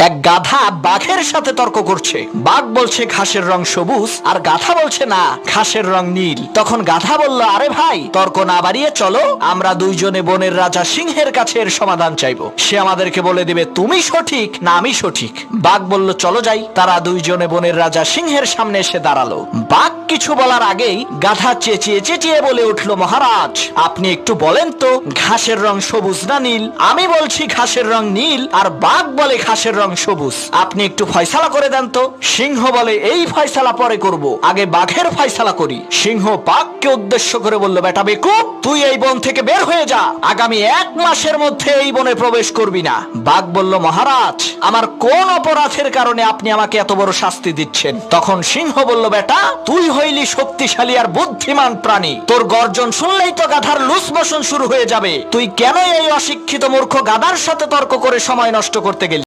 এক গাধা বাঘের সাথে তর্ক করছে। বাঘ বলছে ঘাসের রং সবুজ, আর গাধা বলছে না, ঘাসের রং নীল। তখন গাধা বলল, আরে ভাই, তর্ক না বাড়িয়ে চলো, আমরা দুইজনে বনের রাজা সিংহের কাছে এর সমাধান চাইবো। সে আমাদেরকে বলে দিবে তুমি সঠিক না আমি সঠিক। বাঘ বলল, চলো যাই। তারা দুইজনে বনের রাজা সিংহের সামনে এসে দাঁড়ালো। বাঘ কিছু বলার আগেই গাধা চেঁচিয়ে চেঁচিয়ে বলে উঠলো, মহারাজ, আপনি একটু বলেন তো ঘাসের রং সবুজ না নীল? আমি বলছি ঘাসের রং নীল, আর বাঘ বলে ঘাসের রং সবুজ। আপনি একটু ফয়সালা করে দেন তো। সিংহ বলে, এই ফয়সালা পরে করব, আগে বাঘের ফয়সালা করি। সিংহ বাঘকে উদ্দেশ্য করে বলল, বেটা বেকুব, তুই এই বন থেকে বের হয়ে যা, আগামী 1 মাসের মধ্যে এই বনে প্রবেশ করবি না। বাঘ বলল, মহারাজ, আমার কোন অপরাধের কারণে আপনি আমাকে এত বড় শাস্তি দিচ্ছেন? তখন সিংহ বলল, বেটা, তুই হইলি শক্তিশালী আর বুদ্ধিমান প্রাণী, তোর গর্জন শুনলেই তো গাধার লুজ মোশন শুরু হয়ে যাবে। তুই কেন এই অশিক্ষিত মূর্খ গাধার সাথে তর্ক করে সময় নষ্ট করতে গেলি?